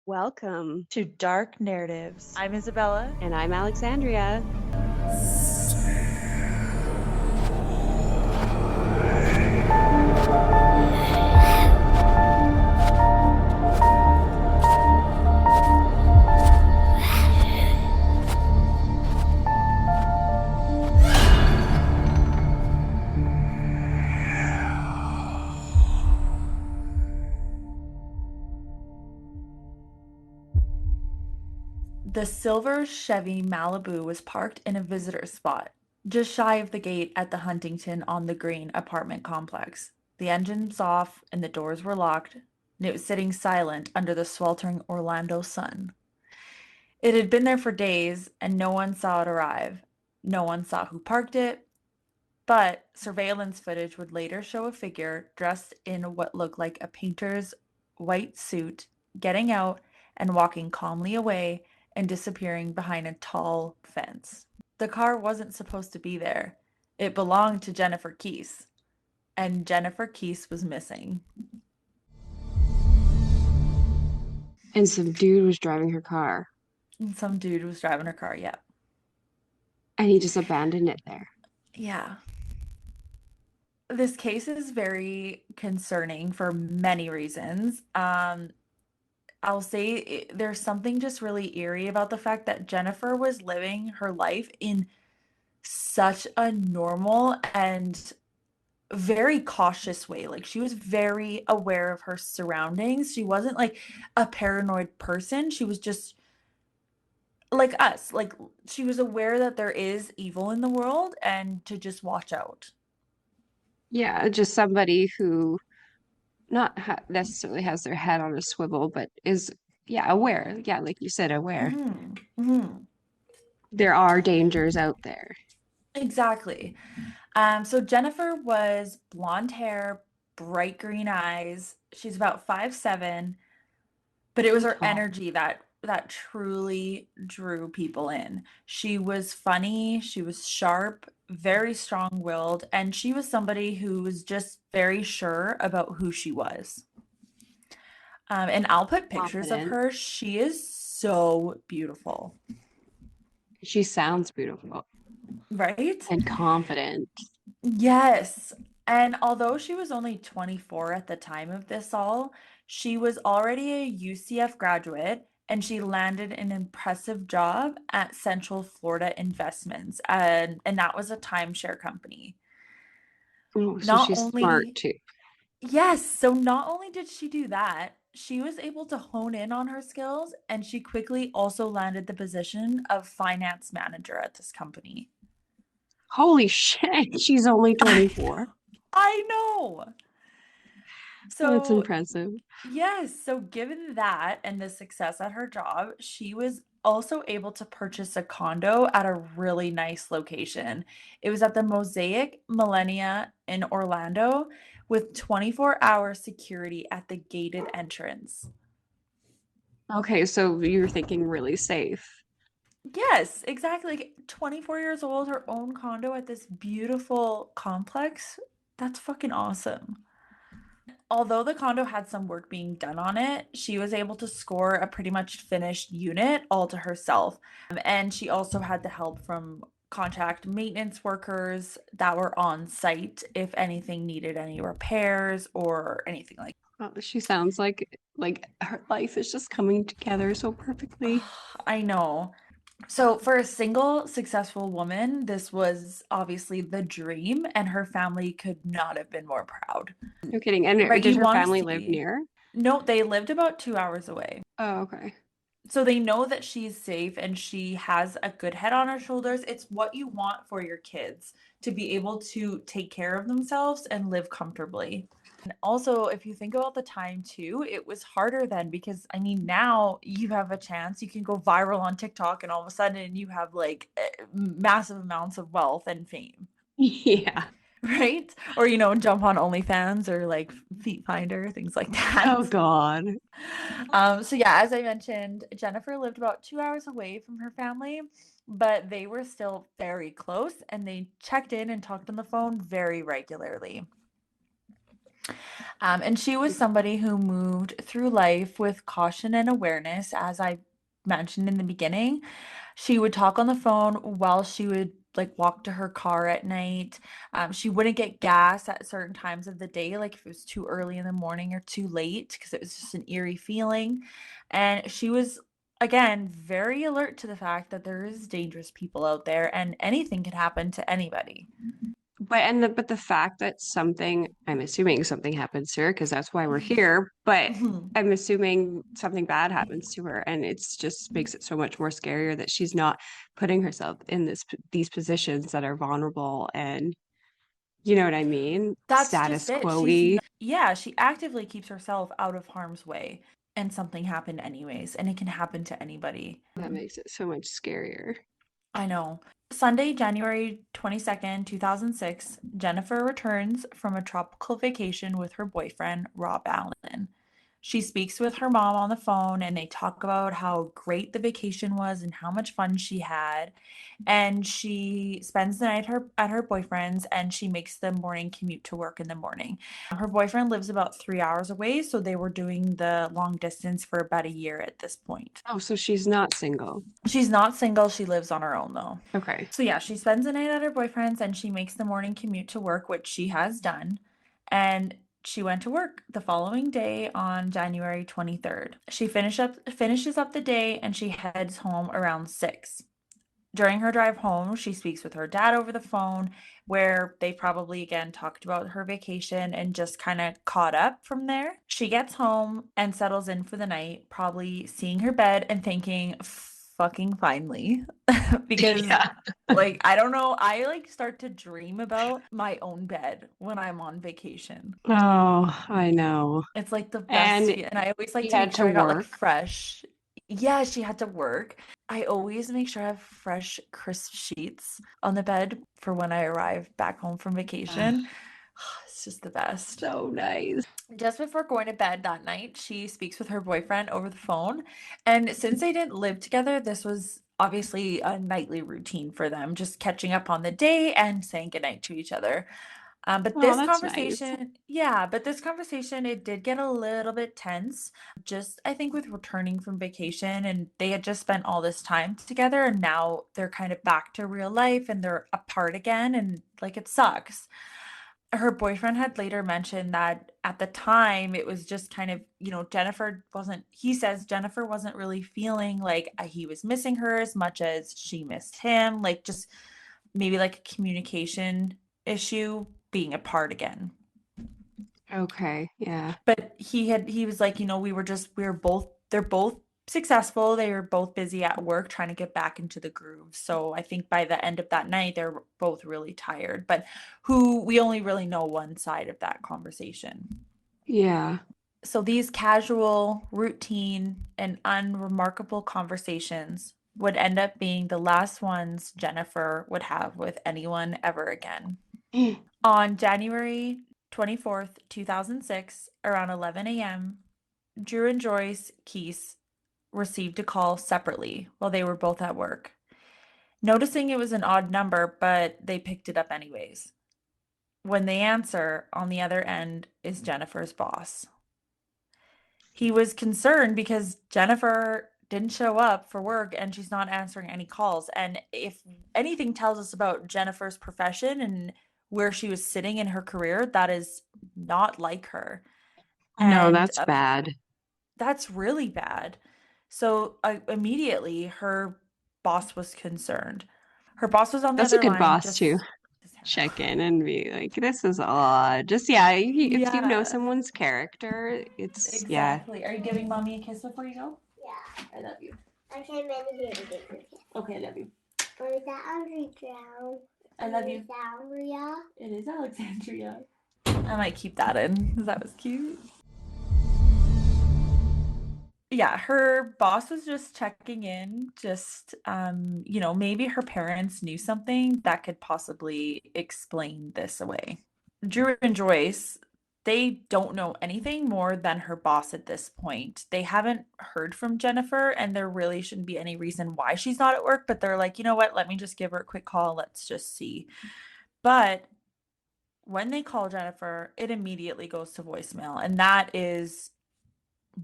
Welcome. to Dark Narratives. I'm Isabella. And I'm Alexandria. The silver Chevy Malibu was parked in a visitor spot, just shy of the gate at the Huntington on the Green apartment complex. The engine's off and the doors were locked, and it was sitting silent under the sweltering Orlando sun. It had been there for days, and no one saw it arrive. No one saw who parked it, but surveillance footage would later show a figure dressed in what looked like a painter's white suit getting out and walking calmly away and disappearing behind a tall fence. The car wasn't supposed to be there. It belonged to Jennifer Keese, and Jennifer Keese was missing. And some dude was driving her car, And some dude was driving her car, yeah. and he just abandoned it there. Yeah. This case is very concerning for many reasons. I'll say there's something just really eerie about the fact that Jennifer was living her life in such a normal and very cautious way. Like she was very aware of her surroundings. She wasn't like a paranoid person. She was just like us. Like she was aware that there is evil in the world and to just watch out. Yeah, just somebody who not ha necessarily has their head on a swivel, but is, yeah, aware. Yeah, like you said, aware. Hmm. Hmm. There are dangers out there. Exactly. So Jennifer was blonde hair, bright green eyes. She's about 5'7", but it was her Tall. energy that truly drew people in. She was funny, she was sharp, very strong-willed, and she was somebody who was just very sure about who she was. And I'll put pictures of Confident. her. She is so beautiful, She sounds beautiful right? and confident. Yes. And although she was only 24 at the time of this all, she was already a UCF graduate and she landed an impressive job at Central Florida Investments. And that was a timeshare company. Oh, so Not she's smart only, too. yes, so not only did she do that, she was able to hone in on her skills and she quickly also landed the position of finance manager at this company. Holy shit, she's only I 24. I know. Oh, that's So impressive. yes, so given that and the success at her job, she was also able to purchase a condo at a really nice location. It was at the Mosaic Millennia in Orlando with 24-hour security at the gated entrance. Okay, so you're thinking really safe. Yes, exactly. Like 24 years old, her own condo at this beautiful complex. That's fucking awesome. Although the condo had some work being done on it, she was able to score a pretty much finished unit all to herself. And she also had the help from contract maintenance workers that were on site if anything needed any repairs or anything like Oh, she sounds like her life is just coming together so perfectly. that. I know. So for a single successful woman, this was obviously the dream, and her family could not have been more proud. No kidding. And Right? did You her want to family live see. near? No, they lived about 2 hours away. Oh, okay. So they know that she's safe and she has a good head on her shoulders. It's what you want for your kids to be able to take care of themselves and live comfortably. And also, if you think about the time too, it was harder then because I mean, now you have a chance, you can go viral on TikTok and all of a sudden you have like massive amounts of wealth and fame. Yeah. Right? Or, jump on OnlyFans or like Feet Finder, things like that. Oh God. So yeah, as I mentioned, Jennifer lived about 2 hours away from her family, but they were still very close and they checked in and talked on the phone very regularly. And she was somebody who moved through life with caution and awareness, as I mentioned in the beginning. She would talk on the phone while she would like walk to her car at night. She wouldn't get gas at certain times of the day, like if it was too early in the morning or too late, because it was just an eerie feeling. And she was, again, very alert to the fact that there is dangerous people out there and anything could happen to anybody. But the fact that something, I'm assuming something happens to her because that's why we're here, but Mhm. I'm assuming something bad happens to her, and it's just makes it so much more scarier that she's not putting herself in these positions that are vulnerable, and you know what I mean? That's Status just it. quo-y. Yeah, she actively keeps herself out of harm's way, and something happened anyways, and it can happen to anybody. That makes it so much scarier. I know. Sunday, January 22nd, 2006, Jennifer returns from a tropical vacation with her boyfriend, Rob Allen. She speaks with her mom on the phone and they talk about how great the vacation was and how much fun she had. And she spends the night at her boyfriend's and she makes the morning commute to work in the morning. Her boyfriend lives about 3 hours away, so they were doing the long distance for about a year at this point. Oh, so she's not single. She's not single, she lives on her own though. Okay. So yeah, she spends the night at her boyfriend's and she makes the morning commute to work, which she has done. And she went to work the following day on January 23rd. She finishes up the day and she heads home around 6. During her drive home, she speaks with her dad over the phone, where they probably again talked about her vacation and just kind of caught up from there. She gets home and settles in for the night, probably seeing her bed and thinking, fucking finally. Because, Yeah. like, I don't know, I like start to dream about my own bed when I'm on vacation. Oh, I know. It's like the best And feel, and I always like he to make had to sure I got like work. fresh. Yeah, she had to work. I always make sure I have fresh, crisp sheets on the bed for when I arrive back home from Ugh, vacation. It's just the best. so nice. Just before going to bed that night, she speaks with her boyfriend over the phone. And since they didn't live together, this was obviously a nightly routine for them, just catching up on the day and saying goodnight to each other. But Oh, this that's nice. conversation, yeah, but this conversation, it did get a little bit tense. Just, I think, with returning from vacation, and they had just spent all this time together, and now they're kind of back to real life and they're apart again, and like it sucks. Her boyfriend had later mentioned that at the time it was just kind of, he says Jennifer wasn't really feeling like he was missing her as much as she missed him, like just maybe like a communication issue being apart again. Okay, yeah. But he was like, we were both, they're both successful. They were both busy at work trying to get back into the groove. So I think by the end of that night, they're both really tired. But who we only really know one side of that conversation. Yeah. So these casual, routine, and unremarkable conversations would end up being the last ones Jennifer would have with anyone ever again. On January 24th, 2006, around 11 a.m., Drew and Joyce Keese received a call separately while they were both at work. Noticing it was an odd number, but they picked it up anyways. When they answer, on the other end is Jennifer's boss. He was concerned because Jennifer didn't show up for work and she's not answering any calls. And if anything tells us about Jennifer's profession and where she was sitting in her career, that is not like her. No, And that's bad. that's really bad. So immediately her boss was concerned. Her boss was on the That's a other good line, boss to just, check in and be like, this is odd. Just, yeah, if you know yeah, someone's character, it's, yeah. exactly. Are you giving mommy a kiss before you go? Yeah. I love you. I came in here to give you a kiss. Okay, I love you. Or is that Alexandria? I love you. Alexandria? It is Alexandria. I might keep that in because that was cute. Yeah, her boss was just checking in, just maybe her parents knew something that could possibly explain this away. Drew and Joyce, they don't know anything more than her boss at this point. They haven't heard from Jennifer, and there really shouldn't be any reason why she's not at work, but they're like, you know what, let me just give her a quick call. Let's just see. But When they call Jennifer, it immediately goes to voicemail, and that is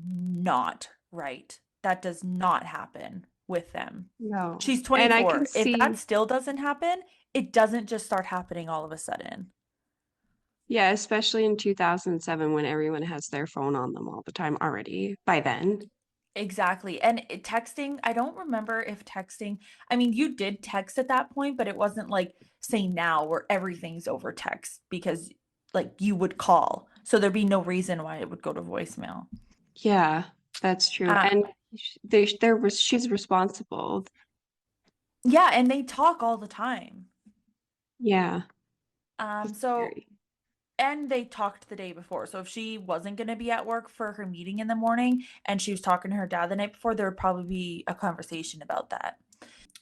not right. That does not happen with them. No. She's And I can 24. If that see, still doesn't happen, it doesn't just start happening all of a sudden. yeah, especially in 2007 when everyone has their phone on them all the time already by then. Exactly. And texting, I don't remember if texting, I mean, you did text at that point, but it wasn't like say now where everything's over text because like you would call. So there'd be no reason why it would go to voicemail. Yeah, that's true. Uh, And she's responsible. yeah, and they talk all the time. Yeah, it's So scary. and they talked the day before. So if she wasn't going to be at work for her meeting in the morning and she was talking to her dad the night before, there would probably be a conversation about that.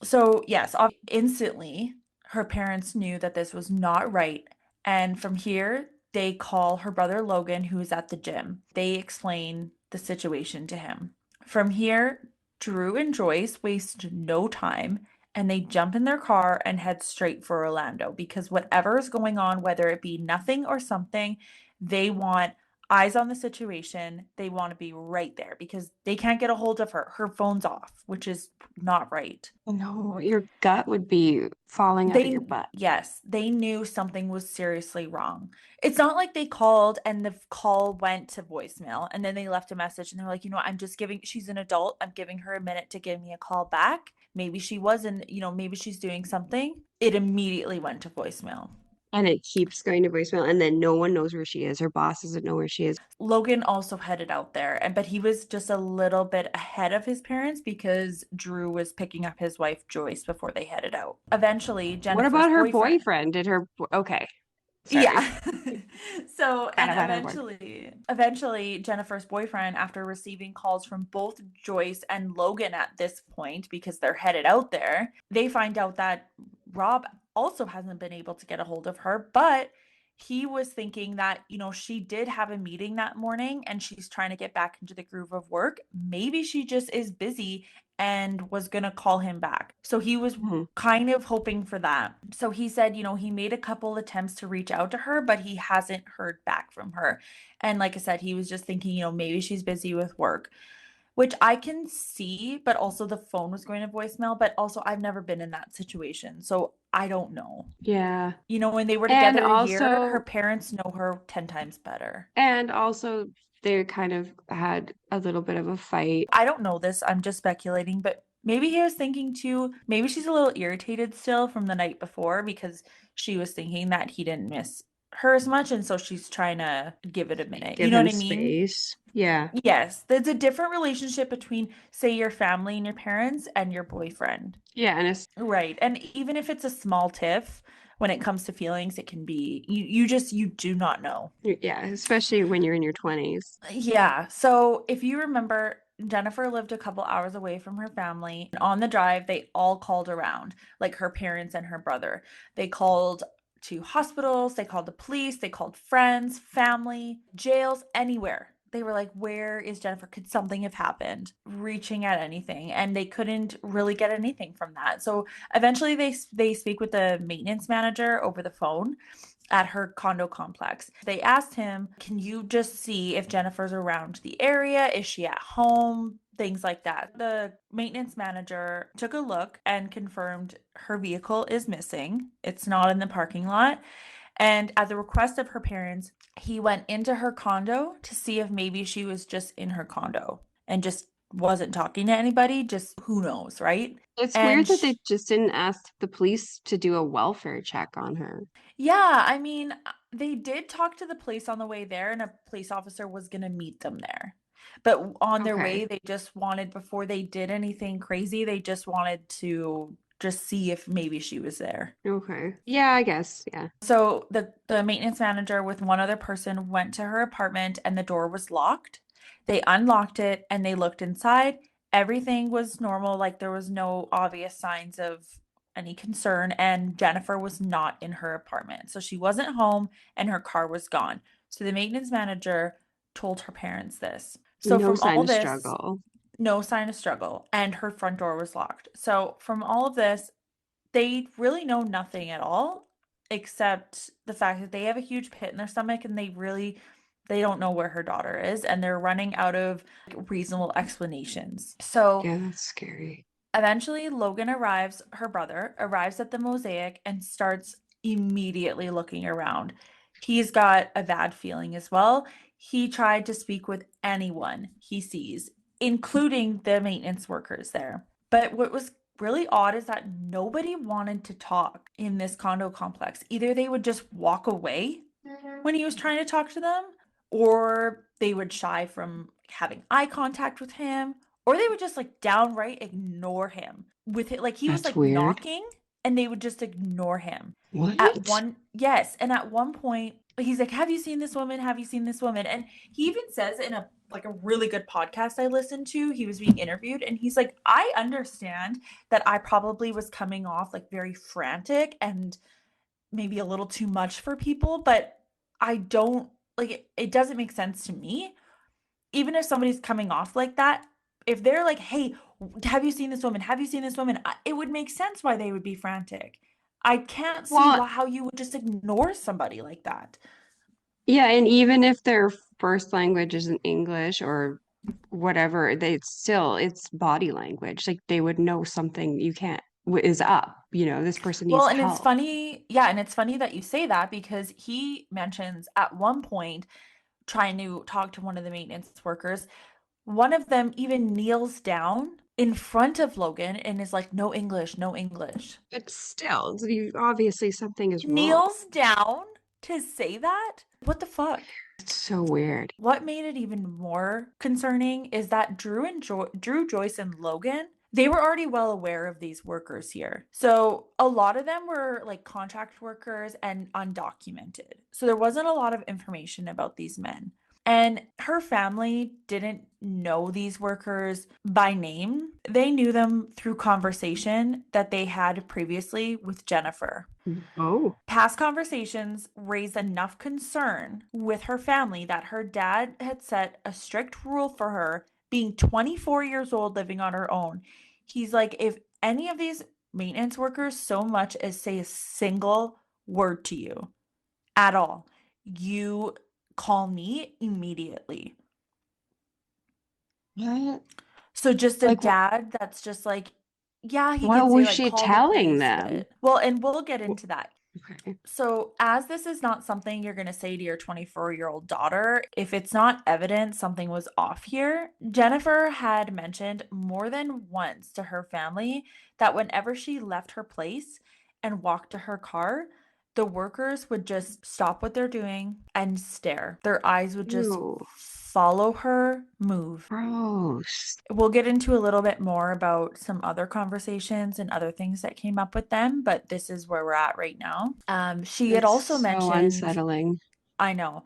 So, yes, instantly, her parents knew that this was not right. And from here, they call her brother Logan, who is at the gym. They explain the situation to him. From here, Drew and Joyce waste no time and they jump in their car and head straight for Orlando because whatever is going on, whether it be nothing or something, they want eyes on the situation. They want to be right there because they can't get a hold of her. Her phone's off, which is not right. No, your gut would be falling out of your They, butt. yes, they knew something was seriously wrong. It's not like they called and the call went to voicemail and then they left a message and they're like, I'm just giving, she's an adult. I'm giving her a minute to give me a call back. Maybe she wasn't, maybe she's doing something. It immediately went to voicemail. And it keeps going to voicemail, and then no one knows where she is. Her boss doesn't know where she is. Logan also headed out there, and but he was just a little bit ahead of his parents because Drew was picking up his wife Joyce before they headed out. Eventually, What Jennifer's about her boyfriend. boyfriend? Okay, sorry. Yeah. So, Kind and of out of order. eventually Jennifer's boyfriend, after receiving calls from both Joyce and Logan at this point, because they're headed out there, they find out that Rob also hasn't been able to get a hold of her, but he was thinking that, she did have a meeting that morning and she's trying to get back into the groove of work. Maybe she just is busy and was going to call him back. So he was Mhm. kind of hoping for that. So he said, he made a couple attempts to reach out to her, but he hasn't heard back from her. And like I said, he was just thinking, maybe she's busy with work, which I can see, but also the phone was going to voicemail. But also, I've never been in that situation. So I don't know. Yeah. When they were And together a year, her also, parents know her 10 times better. and also, they kind of had a little bit of a fight. I don't know this. I'm just speculating, but maybe he was thinking too, maybe she's a little irritated still from the night before because she was thinking that he didn't miss her as much. And so she's trying to give it a minute. You Give know what him I mean? space. Yeah. Yes, there's a different relationship between, say, your family and your parents and your boyfriend. Yeah, and it's Right. And even if it's a small tiff, when it comes to feelings, it can be, you do not know. yeah, especially when you're in your 20s. Yeah. So if you remember, Jennifer lived a couple hours away from her family. On the drive, they all called around, like her parents and her brother. They called to hospitals, they called the police, they called friends, family, jails, anywhere. They were like, where is Jennifer? Could something have happened? Reaching at anything. And they couldn't really get anything from that. So eventually they speak with the maintenance manager over the phone at her condo complex. They asked him, can you just see if Jennifer's around the area? Is she at home? Things like that. The maintenance manager took a look and confirmed her vehicle is missing. It's not in the parking lot. And at the request of her parents, he went into her condo to see if maybe she was just in her condo and just wasn't talking to anybody. Just who knows, right? It's weird And that they just didn't ask the police to do a welfare check on her. yeah, I mean, they did talk to the police on the way there, and a police officer was going to meet them there. But on their way, Okay. they just wanted, before they did anything crazy, they just wanted to just see if maybe she was there. Okay. Yeah, I guess. Yeah. So the maintenance manager with one other person went to her apartment and the door was locked. They unlocked it and they looked inside. Everything was normal, like there was no obvious signs of any concern, and Jennifer was not in her apartment. So she wasn't home and her car was gone. So the maintenance manager told her parents this. So No from sign all of this, struggle. no sign of struggle, and her front door was locked. So from all of this, they really know nothing at all except the fact that they have a huge pit in their stomach and they don't know where her daughter is, and they're running out of reasonable explanations. So Yeah, that's scary. eventually, her brother, arrives at the mosaic and starts immediately looking around. He's got a bad feeling as well. He tried to speak with anyone he sees, including the maintenance workers there. But what was really odd is that nobody wanted to talk in this condo complex. Either they would just walk away when he was trying to talk to them, or they would shy from having eye contact with him, or they would just like downright ignore him with it. Like he was That's like weird. knocking and they would just ignore him. What? Yes. And at one point, he's like, "Have you seen this woman? Have you seen this woman?" And he even says in a really good podcast I listened to, he was being interviewed and he's like, "I understand that I probably was coming off like very frantic and maybe a little too much for people, but I don't like it doesn't make sense to me. Even if somebody's coming off like that, if they're like, "Hey, have you seen this woman? Have you seen this woman?" It would make sense why they would be frantic. I can't see Well, how you would just ignore somebody like that. yeah, and even if their first language isn't English or whatever, it's body language. Like they would know something you can't is up. This person Well, needs and it's help. funny, yeah, and it's funny that you say that because he mentions at one point trying to talk to one of the maintenance workers. One of them even kneels down in front of Logan and is like, "No English, no English." But still, obviously something is wrong. Kneels down to say that? What the fuck? It's so weird. What made it even more concerning is that Drew, Joyce, and Logan, they were already well aware of these workers here. So a lot of them were like contract workers and undocumented. So there wasn't a lot of information about these men. And her family didn't know these workers by name. They knew them through conversation that they had previously with Jennifer. Oh, Past conversations raised enough concern with her family that her dad had set a strict rule for her, being 24 years old, living on her own. He's like, if any of these maintenance workers so much as say a single word to you at all, you call me immediately. what? So just a Like, dad that's just like, yeah, he what can say was like she call the telling police, them? but well, and we'll get into that. Okay. So, as this is not something you're going to say to your 24-year-old daughter, if it's not evident something was off here, Jennifer had mentioned more than once to her family that whenever she left her place and walked to her car, the workers would just stop what they're doing and stare. Their eyes would just Ew, follow her move. gross. We'll get into a little bit more about some other conversations and other things that came up with them, but this is where we're at right now. She had also That's so mentioned, unsettling. I know,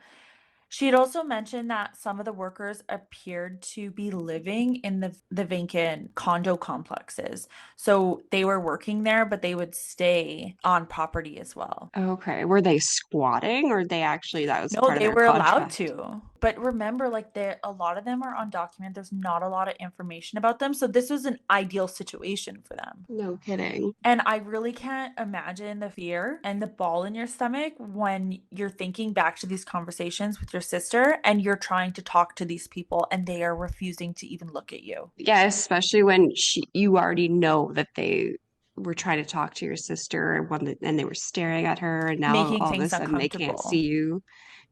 she had also mentioned that some of the workers appeared to be living in the vacant condo complexes. So they were working there, but they would stay on property as well. Okay. Were they squatting or they actually, that was No, part of they their were allowed contract? to. But remember, like a lot of them are undocumented. There's not a lot of information about them. So this was an ideal situation for them. No kidding. And I really can't imagine the fear and the ball in your stomach when you're thinking back to these conversations with your sister and you're trying to talk to these people and they are refusing to even look at you. Yeah, especially when you already know that they were trying to talk to your sister and they were staring at her, and now Making all of a things sudden they can't see uncomfortable. you.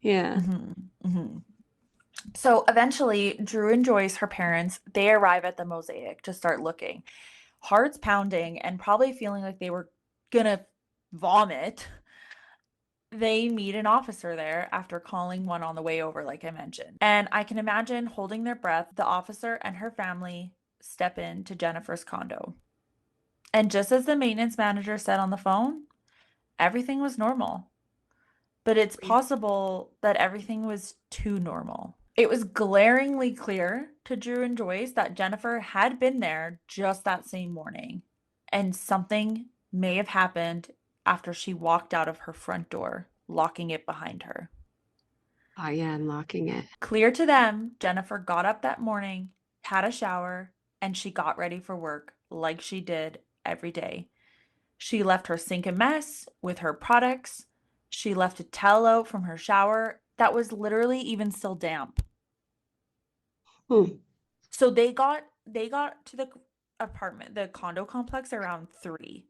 Yeah. Hmm. Hmm. So eventually, Drew and Joyce, her parents, they arrive at the mosaic to start looking. Hearts pounding and probably feeling like they were gonna vomit. They meet an officer there after calling one on the way over, like I mentioned. And I can imagine holding their breath, the officer and her family step into Jennifer's condo. And just as the maintenance manager said on the phone, everything was normal. But it's possible that everything was too normal. It was glaringly clear to Drew and Joyce that Jennifer had been there just that same morning, and something may have happened after she walked out of her front door, locking it behind her. Oh yeah, unlocking it. Clear to them, Jennifer got up that morning, had a shower, and she got ready for work like she did every day. She left her sink a mess with her products. She left a towel out from her shower that was literally even still damp. Hmm. So they got to the apartment, the condo complex around 3.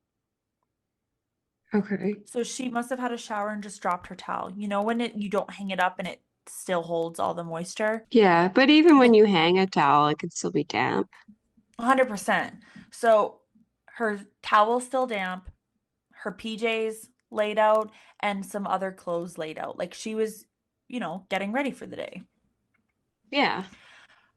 Okay. So she must have had a shower and just dropped her towel. You know when you don't hang it up and it still holds all the moisture? Yeah, but even when The you hang a towel, it could still be damp. 100%. So her towel's still damp, her PJs laid out, and some other clothes laid out. Like she was, getting ready for the day. Yeah.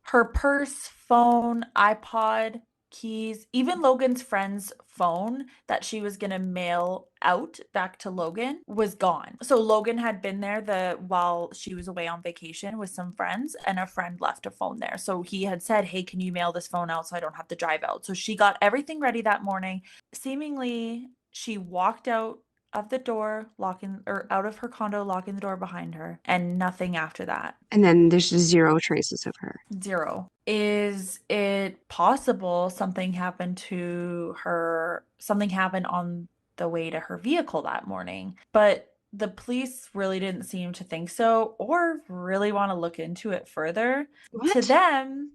Her purse, phone, iPod, keys, even Logan's friend's phone that she was gonna mail out back to Logan was gone. So Logan had been there while she was away on vacation with some friends, and a friend left a phone there. So he had said, "Hey, can you mail this phone out so I don't have to drive out?" So she got everything ready that morning. Seemingly, she walked out of the door, locking or out of her condo, locking the door behind her, and nothing after that. And then there's just zero traces of her. 0. Is it possible something happened to her? Something happened on the way to her vehicle that morning, but the police really didn't seem to think so or really want to look into it further. What? To them,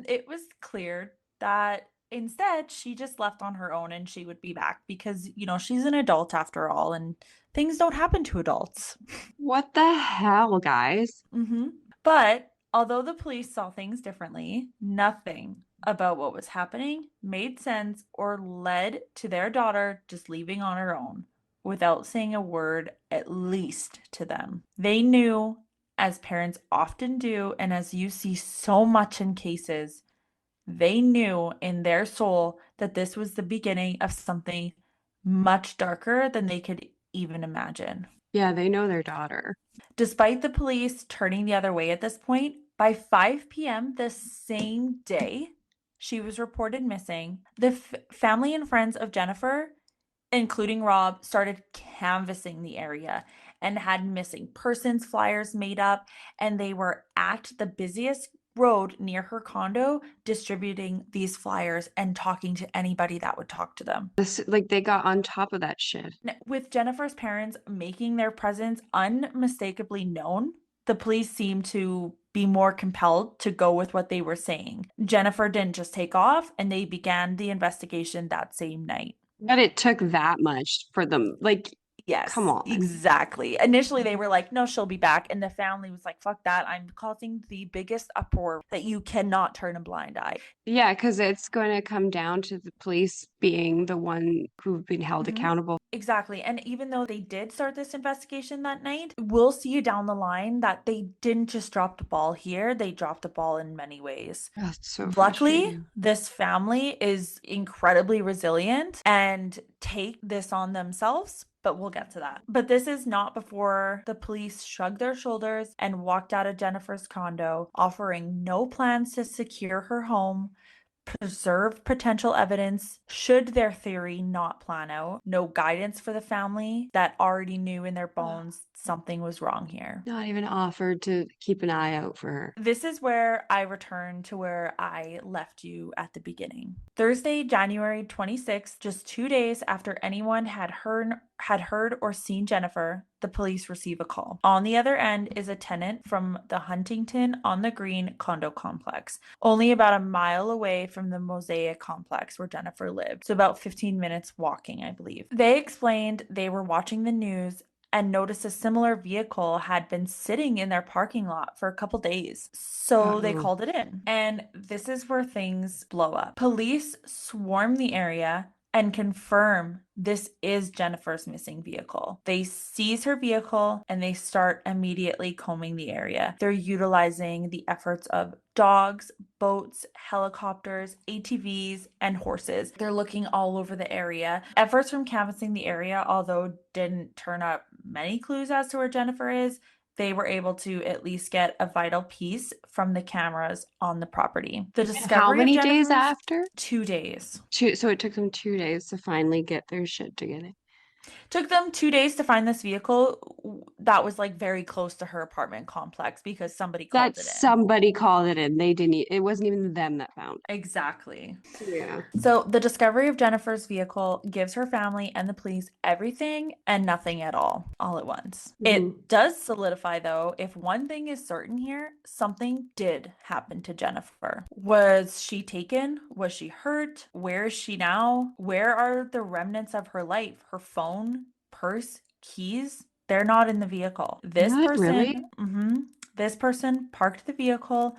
it was clear that instead she just left on her own and she would be back because, she's an adult after all and things don't happen to adults. What the hell, guys? Hmm. But although the police saw things differently, nothing about what was happening made sense or led to their daughter just leaving on her own without saying a word, at least to them. They knew, as parents often do, and as you see so much in cases, they knew in their soul that this was the beginning of something much darker than they could even imagine. Yeah, they know their daughter. Despite the police turning the other way at this point, by 5 p.m. the same day she was reported missing, the family and friends of Jennifer, including Rob, started canvassing the area and had missing persons flyers made up, and they were at the busiest road near her condo distributing these flyers and talking to anybody that would talk to them. This, like they got on top of that shit. With Jennifer's parents making their presence unmistakably known, the police seemed to be more compelled to go with what they were saying. Jennifer didn't just take off, and they began the investigation that same night. But it took that much for them. Like, come Yes, on. exactly. Initially, they were like, no, she'll be back. And the family was like, fuck that. I'm causing the biggest uproar that you cannot turn a blind eye. Yeah, because it's going to come down to the police being the one who've been held Mhm. accountable. Exactly. And even though they did start this investigation that night, we'll see down the line that they didn't just drop the ball here, they dropped the ball in many ways. That's so Luckily, frustrating. this family is incredibly resilient and take this on themselves, but we'll get to that. But this is not before the police shrugged their shoulders and walked out of Jennifer's condo, offering no plans to secure her home, preserve potential evidence should their theory not plan out, no guidance for the family that already knew in their bones something was wrong here. Not even offered to keep an eye out for her. This is where I return to where I left you at the beginning. Thursday, January 26th, just 2 days after anyone had heard or seen Jennifer, the police receive a call. On the other end is a tenant from the Huntington on the Green condo complex, only about a mile away from the Mosaic complex where Jennifer lived. So about 15 minutes walking, I believe. They explained they were watching the news and noticed a similar vehicle had been sitting in their parking lot for a couple days. So they Uh-oh. called it in. And this is where things blow up. Police swarm the area and confirm this is Jennifer's missing vehicle. They seize her vehicle and they start immediately combing the area. They're utilizing the efforts of dogs, boats, helicopters, ATVs, and horses. They're looking all over the area. Efforts from canvassing the area, although didn't turn up many clues as to where Jennifer is, they were able to at least get a vital piece from the cameras on the property. The And how discovery of many days Jennifer's after? 2 days. So it took them 2 days to finally get their shit together. Took them 2 days to find this vehicle that was like very close to her apartment complex because somebody That called it in. somebody called it in. They didn't, it wasn't even them that found Exactly. it. Yeah. So the discovery of Jennifer's vehicle gives her family and the police everything and nothing at all at once. Hmm. It does solidify, though, if one thing is certain here, something did happen to Jennifer. Was she taken? Was she hurt? Where is she now? Where are the remnants of her life? Her phone, purse, keys? They're not in the vehicle. What, really? This person parked the vehicle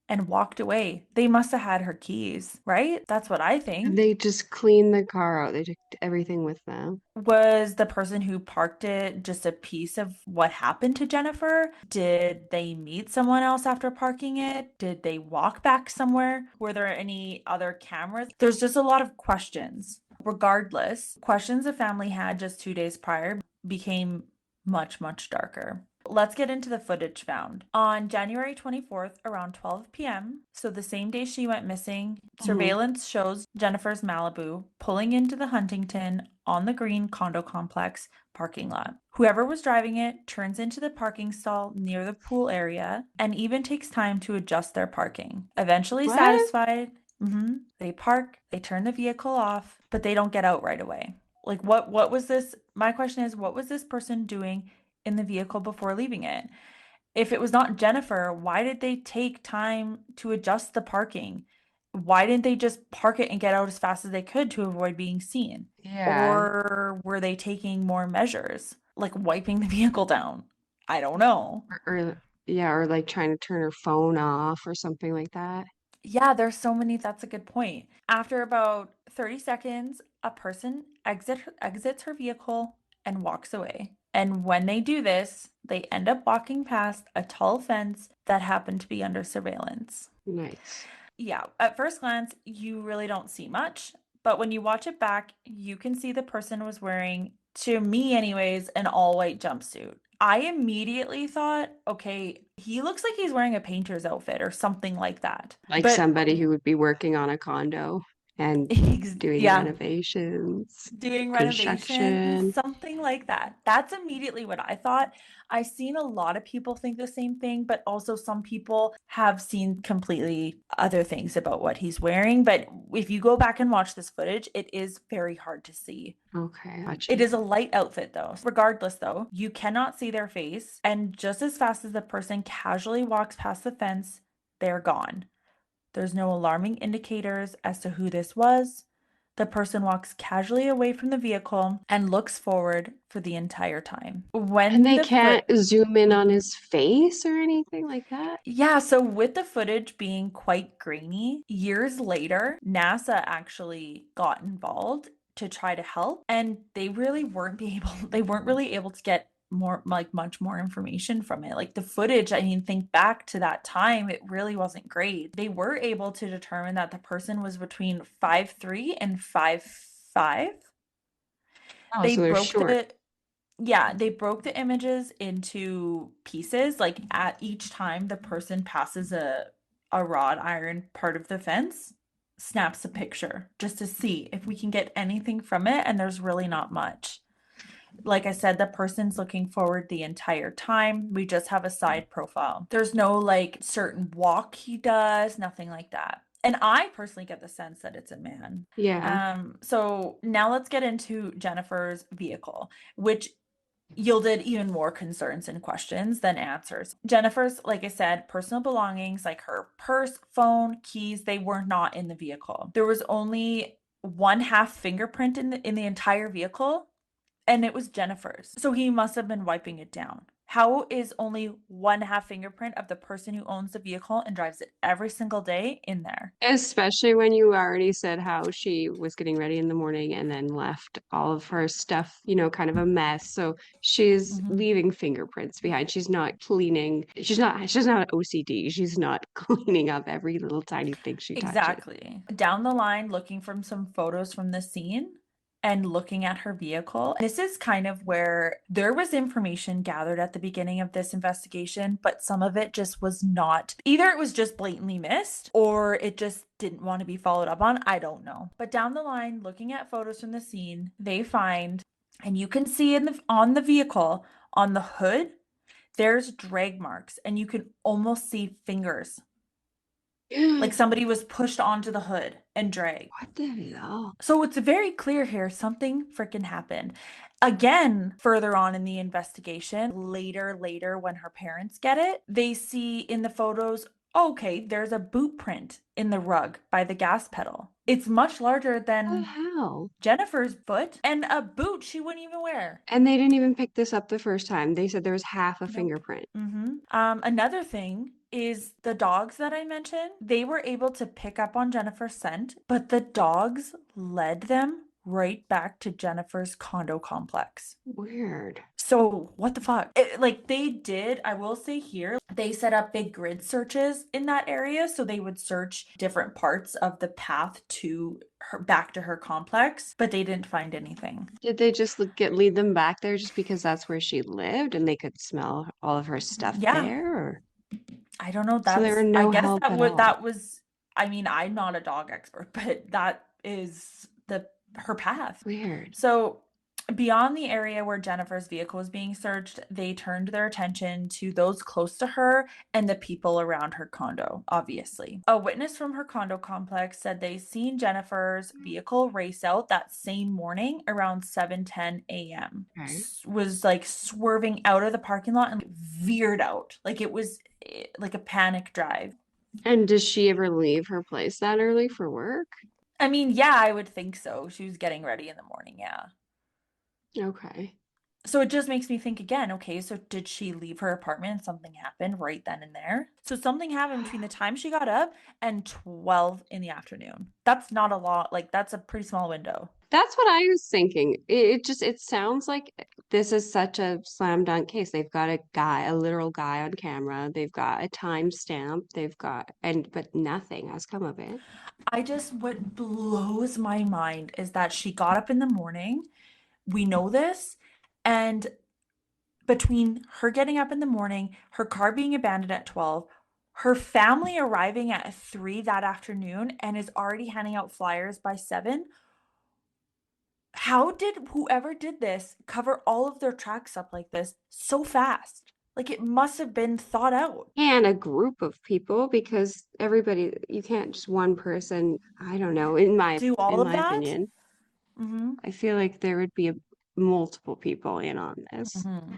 and walked away. They must have had her keys, right? That's what I think. They just cleaned the car out. They took everything with them. Was the person who parked it just a piece of what happened to Jennifer? Did they meet someone else after parking it? Did they walk back somewhere? Were there any other cameras? There's just a lot of questions. Regardless, questions the family had just 2 days prior became much, much darker. Let's get into the footage found. On January 24th, around 12 p.m., so the same day she went missing, Hmm. surveillance shows Jennifer's Malibu pulling into the Huntington on the Green condo complex parking lot. Whoever was driving it turns into the parking stall near the pool area and even takes time to adjust their parking. Eventually What? satisfied, they park, they turn the vehicle off, but they don't get out right away. Like what was this? My question is, what was this person doing in the vehicle before leaving it? If it was not Jennifer, why did they take time to adjust the parking? Why didn't they just park it and get out as fast as they could to avoid being seen? Yeah. Or were they taking more measures, like wiping the vehicle down? I don't know. Yeah, or like trying to turn her phone off or something like that. Yeah, there's so many. That's a good point. After about 30 seconds, a person exits her vehicle and walks away. And when they do this, they end up walking past a tall fence that happened to be under surveillance. Nice. Yeah, at first glance, you really don't see much, but when you watch it back, you can see the person was wearing, to me anyways, an all white jumpsuit. I immediately thought, okay, he looks like he's wearing a painter's outfit or something like that. Like But somebody who would be working on a condo and doing yeah, renovations, doing renovations, construction. something like that. That's immediately what I thought. I've seen a lot of people think the same thing, but also some people have seen completely other things about what he's wearing. But if you go back and watch this footage, it is very hard to see. Okay, It gotcha. is a light outfit though. Regardless though, you cannot see their face. And just as fast as the person casually walks past the fence, they're gone. There's no alarming indicators as to who this was. The person walks casually away from the vehicle and looks forward for the entire time. And When they the can't foot zoom in on his face or anything like that? Yeah, so with the footage being quite grainy, years later, NASA actually got involved to try to help, and they weren't really able to get more like much more information from it. Like the footage, I mean, think back to that time, it really wasn't great. They were able to determine that the person was between 5'3" and 5'5". Oh, They so they're broke short. the Yeah, they broke the images into pieces. Like at each time the person passes a wrought iron part of the fence, snaps a picture just to see if we can get anything from it, and there's really not much. Like I said, the person's looking forward the entire time. We just have a side profile. There's no like certain walk he does, nothing like that. And I personally get the sense that it's a man. Yeah. So now let's get into Jennifer's vehicle, which yielded even more concerns and questions than answers. Jennifer's, like I said, personal belongings like her purse, phone, keys, they were not in the vehicle. There was only one half fingerprint in the entire vehicle, and it was Jennifer's. So he must have been wiping it down. How is only one half fingerprint of the person who owns the vehicle and drives it every single day in there? Especially when you already said how she was getting ready in the morning and then left all of her stuff, kind of a mess. So she's Mhm. leaving fingerprints behind. She's not cleaning. She's not OCD. She's not cleaning up every little tiny thing she touches. Exactly. Down the line, looking from some photos from the scene and looking at her vehicle. This is kind of where there was information gathered at the beginning of this investigation, but some of it just was not, either it was just blatantly missed or it just didn't want to be followed up on. I don't know. But down the line, looking at photos from the scene, they find And you can see on the vehicle, on the hood, there's drag marks, and you can almost see fingers. Like What somebody was pushed onto the hood and dragged. the hell? So it's very clear here something freaking happened. Again, further on in the investigation, later, when her parents get it, they see in the photos, okay, there's a boot print in the rug by the gas pedal. It's much larger What the than hell? Jennifer's foot and a boot she wouldn't even wear. And they didn't even pick this up the first time. They said there was half a Nope. fingerprint. Another thing is the dogs that I mentioned, they were able to pick up on Jennifer's scent, but the dogs led them right back to Jennifer's condo complex. Weird. So what the fuck? Like they did, I will say here, they set up big grid searches in that area. So they would search different parts of the path to her back to her complex, but they didn't find anything. Did they just lead them back there just because that's where she lived and they could smell all of her stuff Yeah, there? Or I don't know. so there were I no guess help at all. that was, I mean, I'm not a dog expert, but that is her path. Weird. So beyond the area where Jennifer's vehicle was being searched, they turned their attention to those close to her and the people around her condo, obviously. A witness from her condo complex said they seen Jennifer's vehicle race out that same morning around 7:10 a.m. Okay. Was like swerving out of the parking lot and veered out. Like it was like a panic drive. And does she ever leave her place that early for work? I mean, yeah, I would think so. She was getting ready in the morning, yeah. Okay. So it just makes me think again, okay, so did she leave her apartment and something happened right then and there? So something happened between the time she got up and 12 in the afternoon. That's not a lot, like that's a pretty small window. That's what I was thinking. It sounds like this is such a slam dunk case. They've got a guy, a literal guy on camera. They've got a timestamp. They've got but nothing has come of it. What blows my mind is that she got up in the morning. We know this. And between her getting up in the morning, her car being abandoned at 12, her family arriving at 3 that afternoon and is already handing out flyers by 7. How did whoever did this cover all of their tracks up like this so fast? Like it must have been thought out. And a group of people because everybody, you can't just one person, I don't know, in my Do all in of my that? opinion, Mm-hmm. I feel like there would be multiple people in on this. Mm-hmm.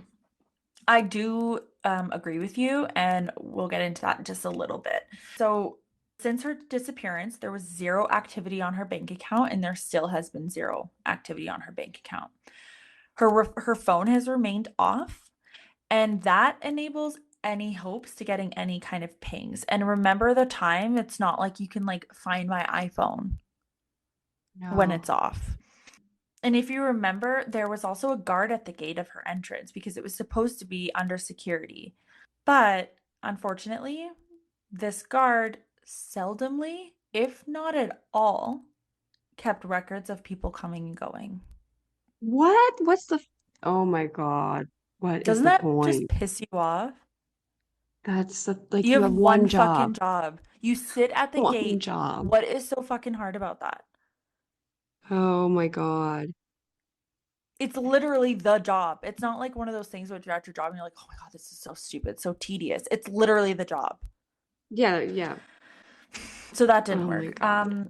I do agree with you, and we'll get into that in just a little bit. So, since her disappearance, there was zero activity on her bank account, and there still has been zero activity on her bank account. Her phone has remained off, and that enables any hopes to getting any kind of pings. And remember the time, it's not like you can like find my iPhone when No. it's off. And if you remember, there was also a guard at the gate of her entrance because it was supposed to be under security. But unfortunately, this guard seldomly, if not at all, kept records of people coming and going. What? Oh my God. What is Doesn't the that just point? piss you off? Like You you have have one one fucking job. job. You sit at the One gate. job. What is so fucking hard about that? Oh my God. It's literally the job. It's not like one of those things where you're at your job and you're like, oh my God, this is so stupid, so tedious. It's literally the job. Yeah, yeah. So that didn't Oh my work. God.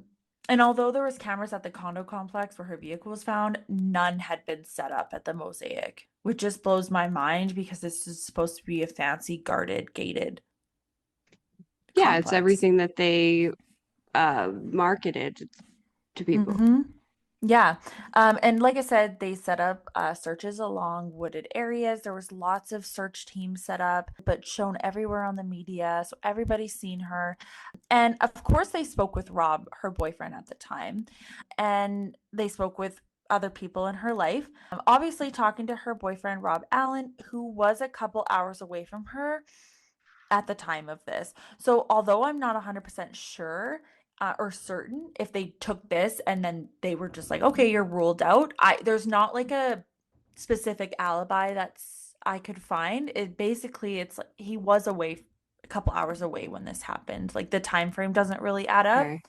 And although there was cameras at the condo complex where her vehicle was found, none had been set up at the Mosaic, which just blows my mind because this is supposed to be a fancy, guarded, gated Yeah, it's complex. everything that they marketed to people. Mm-hmm. Yeah. And like I said, they set up searches along wooded areas. There was lots of search teams set up, but shown everywhere on the media. So everybody's seen her. And of course, they spoke with Rob, her boyfriend at the time, and they spoke with other people in her life. Obviously, talking to her boyfriend, Rob Allen, who was a couple hours away from her at the time of this. So, although I'm not 100% sure or certain if they took this and then they were just like, okay, you're ruled out, there's not like a specific alibi that's I could find. It basically it's like he was away a couple hours away when this happened. Like the time frame doesn't really add up. Okay.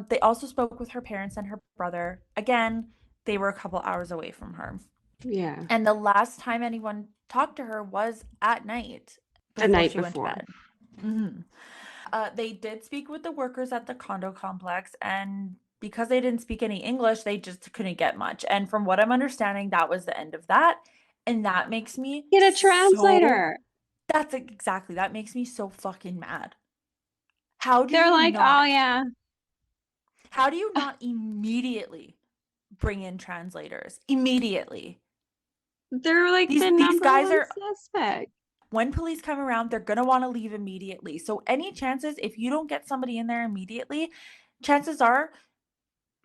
They also spoke with her parents and her brother. Again, They were a couple hours away from her. Yeah. And the last time anyone talked to her was at night The before night she went to before. bed. Hmm. They did speak with the workers at the condo complex, and because they didn't speak any English, they just couldn't get much. And from what I'm understanding, that was the end of that. And that makes me Get a so, translator. that's exactly, that makes me so fucking mad. How do They're you like, oh not, yeah. how do you not immediately bring in translators? Immediately. They're like the These number guys one are, suspect. when police come around, they're going to want to leave immediately. So any chances, if you don't get somebody in there immediately, chances are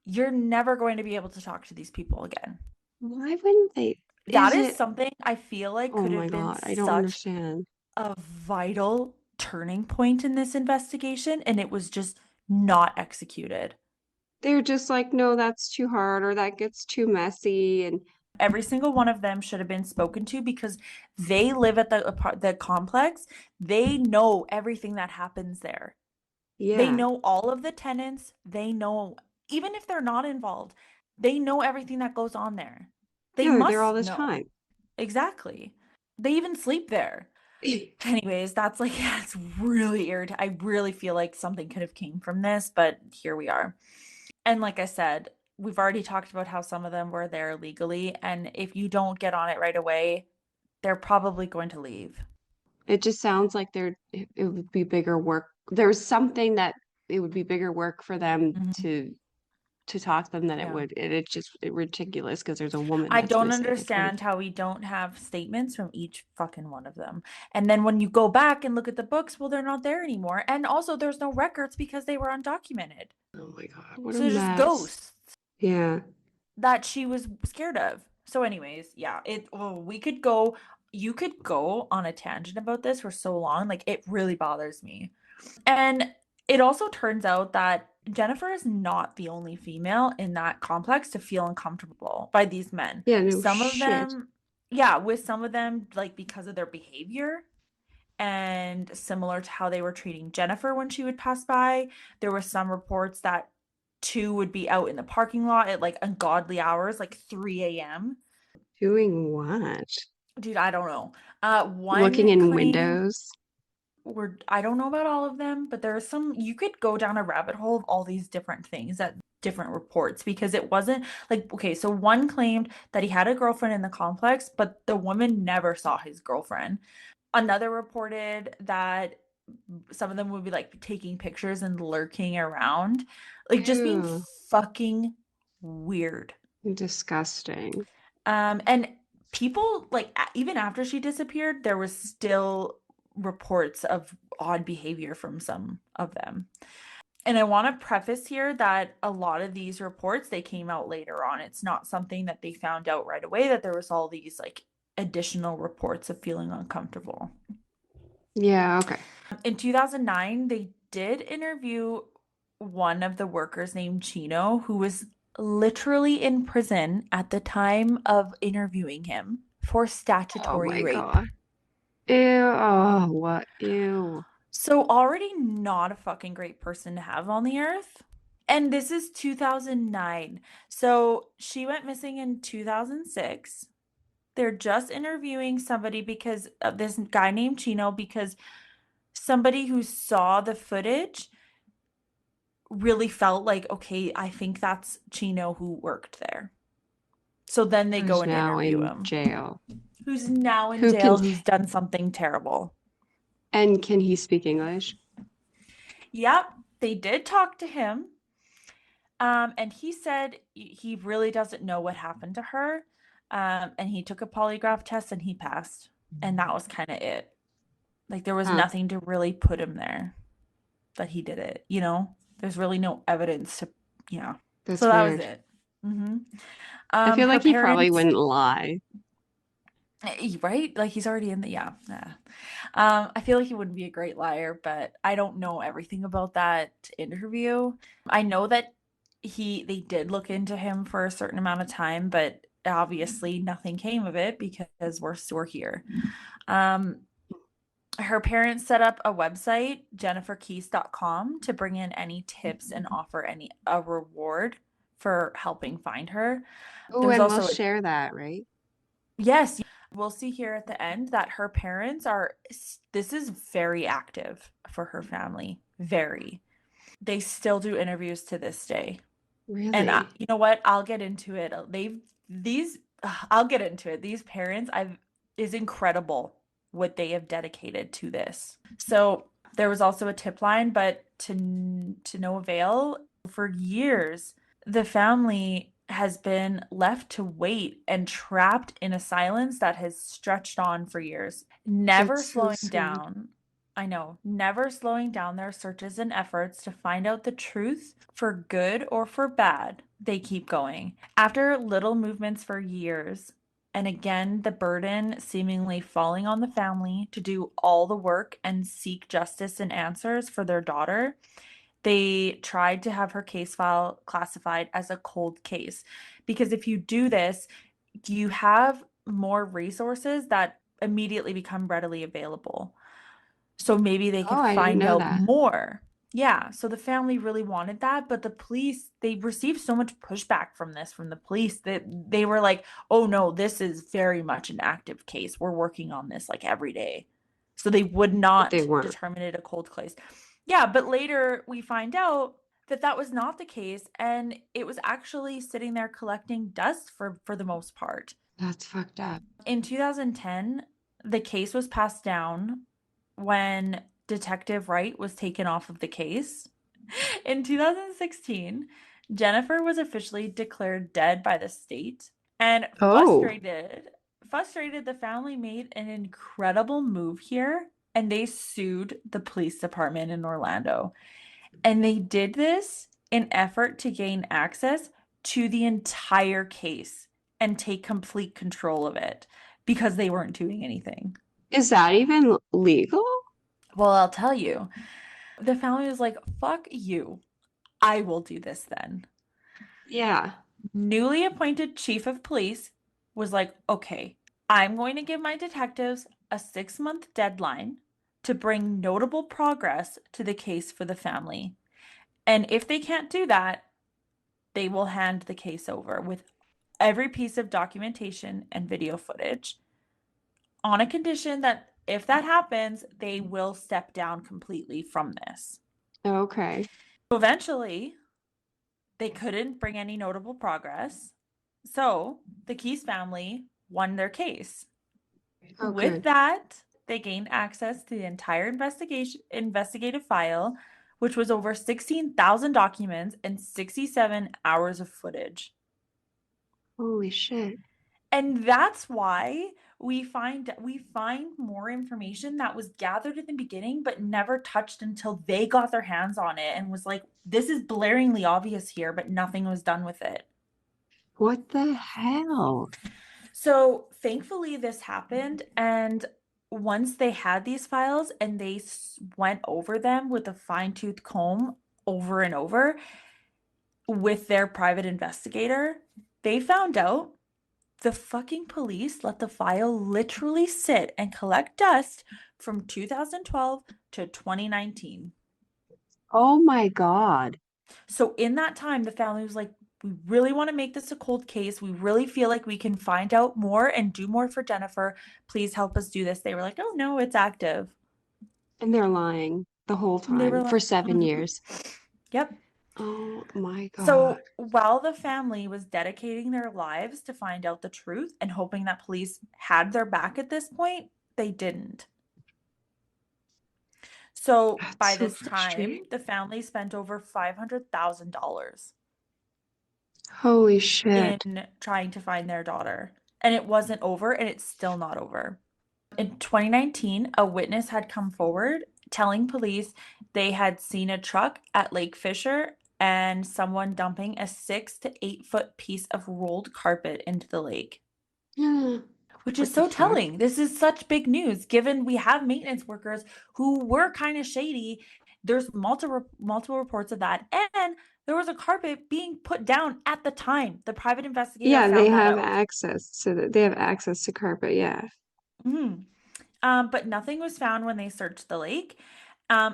you're never going to be able to talk to these people again. Why wouldn't they? That Is is it? something I feel like Oh could my have been God, I don't such understand. a vital turning point in this investigation, and it was just not executed. They're just like, no, that's too hard, or that gets too messy, and Every single one of them should have been spoken to because they live at the complex. They know everything that happens there. They yeah, know all of the tenants. They know, even if they're not involved, they know everything that goes on there. They yeah, they're there all must the know. time. Exactly. They even sleep there. Anyways, that's like, yeah, it's really irritating. I really feel like something could have came from this, but here we are. And like I said, we've already talked about how some of them were there legally, and if you don't get on it right away, they're probably going to leave. It just sounds like it would be bigger work. There's something that it would be bigger work for them Mhm. to talk to them than it Yeah. would. And it's just ridiculous because there's a woman I that's don't missing according understand how we don't have statements from each fucking one of them. And then when you go back and look at the books, well, they're not there anymore. And also, there's no records because they were undocumented. Oh my God, what a So they're just mess. ghosts Yeah. that she was scared of. So, anyways, yeah, we could go, you could go on a tangent about this for so long. Like, it really bothers me. And it also turns out that Jennifer is not the only female in that complex to feel uncomfortable by these men. Yeah, no Some of shit. them, yeah, with some of them, like because of their behavior and similar to how they were treating Jennifer when she would pass by, there were some reports that two would be out in the parking lot at like ungodly hours, like 3 a.m. Doing what? Dude, I don't know. Looking One in claimed windows. I don't know about all of them, but there are some you could go down a rabbit hole of all these different things that different reports because it wasn't like okay, so one claimed that he had a girlfriend in the complex, but the woman never saw his girlfriend. Another reported that some of them would be like taking pictures and lurking around, like just being Ew, fucking weird. disgusting. And people like even after she disappeared, there was still reports of odd behavior from some of them. And I want to preface here that a lot of these reports they came out later on. It's not something that they found out right away that there was all these like additional reports of feeling uncomfortable. Yeah, okay. In 2009, they did interview one of the workers named Chino, who was literally in prison at the time of interviewing him for Oh statutory my rape. God. Ew, oh, what? Ew. So, already not a fucking great person to have on the earth. And this is 2009. So, she went missing in 2006. They're just interviewing somebody because of this guy named Chino because somebody who saw the footage really felt like, okay, I think that's Chino who worked there. So then they go Who's and now interview in him. jail? Who's now in Who can, jail, who's done something terrible. and can he speak English? Yep, they did talk to him. And he said he really doesn't know what happened to her. And he took a polygraph test and he passed. And that was kind of it. Like there was Huh, nothing to really put him there that he did it, you know? There's really no evidence to, yeah. So that's that was weird. it. Hmm. I feel Her like he probably parents, wouldn't lie. right? Like he's already in the, yeah, yeah. I feel like he wouldn't be a great liar, but I don't know everything about that interview. I know that they did look into him for a certain amount of time, but obviously nothing came of it because we're here. Um, her parents set up a website, jenniferkeese.com, to bring in any tips and offer a reward for helping find her. Oh, There's and we'll also share that, right? yes, we'll see here at the end that her parents are, this is very active for her family. Very. They still do interviews to this day. And Really? you know what? I'll get into it. I'll get into it. These parents, I've is incredible what they have dedicated to this. So there was also a tip line, but to no avail. For years, the family has been left to wait and trapped in a silence that has stretched on for years, never That's so slowing sad. down. I know, never slowing down their searches and efforts to find out the truth for good or for bad. They keep going. After little movements for years, and again, the burden seemingly falling on the family to do all the work and seek justice and answers for their daughter, they tried to have her case file classified as a cold case. Because if you do this, you have more resources that immediately become readily available. So maybe they Oh, could I didn't find know out that. more. Yeah, so the family really wanted that, but the police, they received so much pushback from this from the police that they were like, "Oh no, this is very much an active case. We're working on this like every day." So they would But they not weren't. determine it a cold case. Yeah, but later we find out that that was not the case and it was actually sitting there collecting dust for the most part. That's fucked up. In 2010, the case was passed down when Detective Wright was taken off of the case. In 2016, Jennifer was officially declared dead by the state, and Oh, frustrated, the family made an incredible move here and they sued the police department in Orlando. And they did this in effort to gain access to the entire case and take complete control of it because they weren't doing anything. is that even legal? Well, I'll tell you. The family was like, fuck you. I will do this then. Yeah. Newly appointed chief of police was like, okay, I'm going to give my detectives a 6-month deadline to bring notable progress to the case for the family. And if they can't do that, they will hand the case over with every piece of documentation and video footage on a condition that if that happens, they will step down completely from this. Okay. Eventually, they couldn't bring any notable progress. So the Keese family won their case. Oh, With good. that, they gained access to the entire investigative file, which was over 16,000 documents and 67 hours of footage. Holy shit. And that's why we find more information that was gathered in the beginning but never touched until they got their hands on it and was like, this is blaringly obvious here, but nothing was done with it. What the hell? So thankfully this happened, and once they had these files and they went over them with a fine-tooth comb over and over with their private investigator, they found out the fucking police let the file literally sit and collect dust from 2012 to 2019. Oh my God. So in that time, the family was like, we really want to make this a cold case. We really feel like we can find out more and do more for Jennifer. Please help us do this. They were like, oh no, it's active. And they're lying the whole And they were time like, for 7 years. yep. Oh my God. So while the family was dedicating their lives to find out the truth and hoping that police had their back at this point, they didn't. So That's by so this frustrating. time, the family spent over $500,000 Holy shit. in trying to find their daughter. And it wasn't over, and it's still not over. In 2019, a witness had come forward telling police they had seen a truck at Lake Fisher and someone dumping a 6 to 8 foot piece of rolled carpet into the lake, Yeah. which is What the so fuck? telling. This is such big news given we have maintenance workers who were kind of shady. There's multiple reports of that, and there was a carpet being put down at the time. The private investigator Yeah, they found that have out. access to they have access to carpet. Yeah. Mhm. But nothing was found when they searched the lake.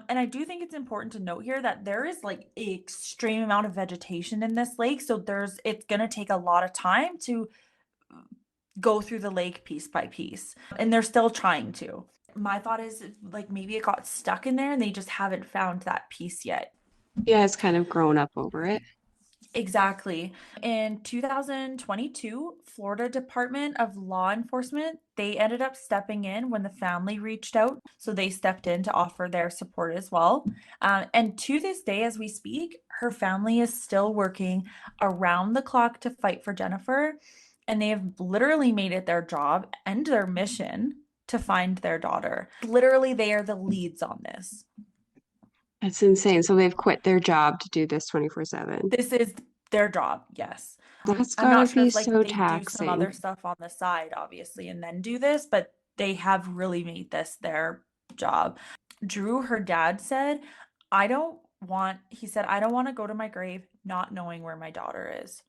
And I do think it's important to note here that there is like an extreme amount of vegetation in this lake. So it's going to take a lot of time to go through the lake piece by piece. And they're still trying to. My thought is like maybe it got stuck in there and they just haven't found that piece yet. Yeah, it's kind of grown up over it. Exactly. In 2022, Florida Department of Law Enforcement, they ended up stepping in when the family reached out. So they stepped in to offer their support as well. And to this day, as we speak, her family is still working around the clock to fight for Jennifer. And they have literally made it their job and their mission to find their daughter. Literally, they are the leads on this. That's insane. So they've quit their job to do this 24/7. This is their job, yes. That's I'm gotta not sure be if like so they do some taxing. other stuff on the side, obviously, and then do this, but they have really made this their job. Drew, her dad said, he said, I don't want to go to my grave not knowing where my daughter is.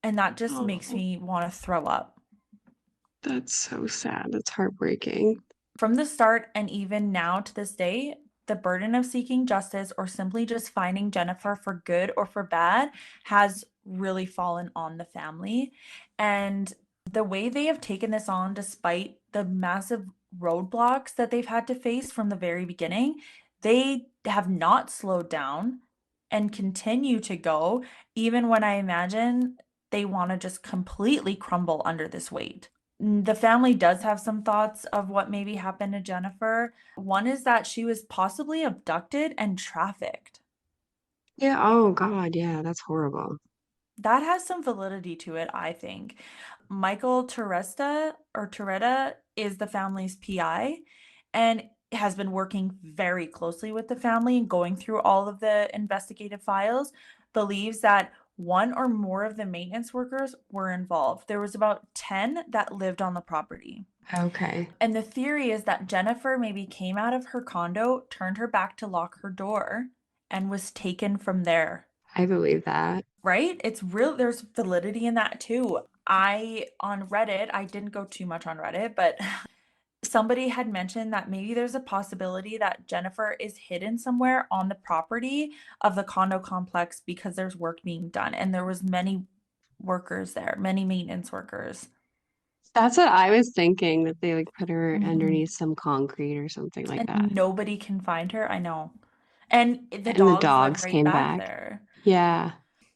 And that just makes Oh, me want to throw up. that's so sad. That's heartbreaking. From the start and even now to this day, the burden of seeking justice or simply just finding Jennifer for good or for bad has really fallen on the family. And the way they have taken this on, despite the massive roadblocks that they've had to face from the very beginning, they have not slowed down and continue to go, even when I imagine they want to just completely crumble under this weight. The family does have some thoughts of what maybe happened to Jennifer. One is that she was possibly abducted and trafficked. Yeah. Oh God. Yeah. That's horrible. That has some validity to it, I think. Michael Toretta is the family's PI and has been working very closely with the family and going through all of the investigative files, believes that one or more of the maintenance workers were involved. There was about 10 that lived on the property. Okay. And the theory is that Jennifer maybe came out of her condo, turned her back to lock her door, and was taken from there. I believe that. Right? It's real. There's validity in that too. On Reddit, I didn't go too much on Reddit, but somebody had mentioned that maybe there's a possibility that Jennifer is hidden somewhere on the property of the condo complex because there's work being done and there was many workers there, many maintenance workers. That's what I was thinking, that they like put her Mhm. underneath some concrete or something like And that. nobody can find her. I know. And the And the dogs live dogs right came back back. there. Yeah.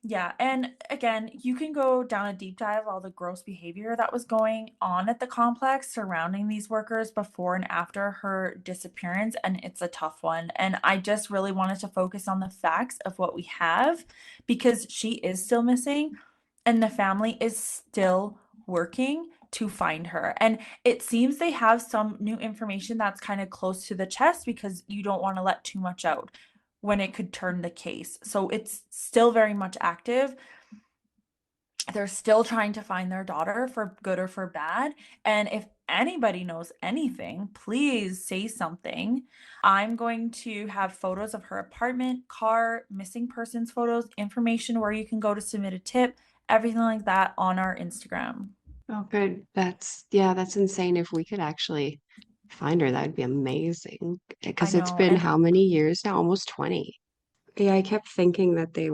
Yeah, and again, you can go down a deep dive of all the gross behavior that was going on at the complex surrounding these workers before and after her disappearance, and it's a tough one. And I just really wanted to focus on the facts of what we have because she is still missing and the family is still working to find her. And it seems they have some new information that's kind of close to the chest because you don't want to let too much out when it could turn the case. So it's still very much active. They're still trying to find their daughter for good or for bad. And if anybody knows anything, please say something. I'm going to have photos of her apartment, car, missing persons photos, information where you can go to submit a tip, everything like that on our Instagram. Oh, good. Yeah, that's insane. If we could actually find her, that'd be amazing. I Because it's know. been And how many years now? Almost 20. Yeah, I kept thinking that they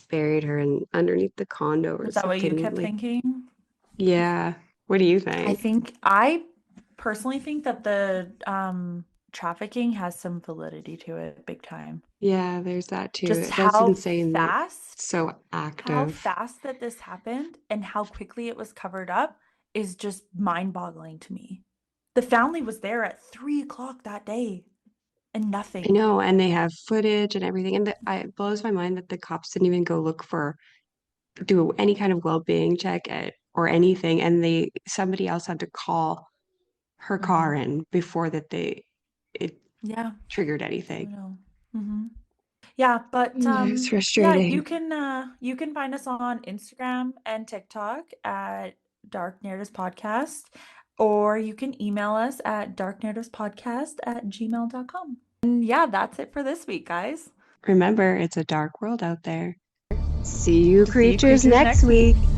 buried her underneath the condo or was that what you something kept like, thinking? yeah. What do you think? I personally think that the trafficking has some validity to it big time. Yeah, there's that Just too. That's insane that it's so how active. fast that this happened and how quickly it was covered up is just mind-boggling to me. The family was there at 3 o'clock that day and I nothing. know, and they have footage and everything. And it blows my mind that the cops didn't even go do any kind of well-being check or anything. And somebody else had to call her car Hmm. in before it Yeah, triggered I anything. know. Hmm. Yeah, but It's yeah, frustrating. you can find us on Instagram and TikTok at Dark Narratives Podcast, or you can email us at darknarrativespodcast@gmail.com. And yeah, that's it for this week, guys. Remember, it's a dark world out there. See you, See you creatures, creatures next next week. week.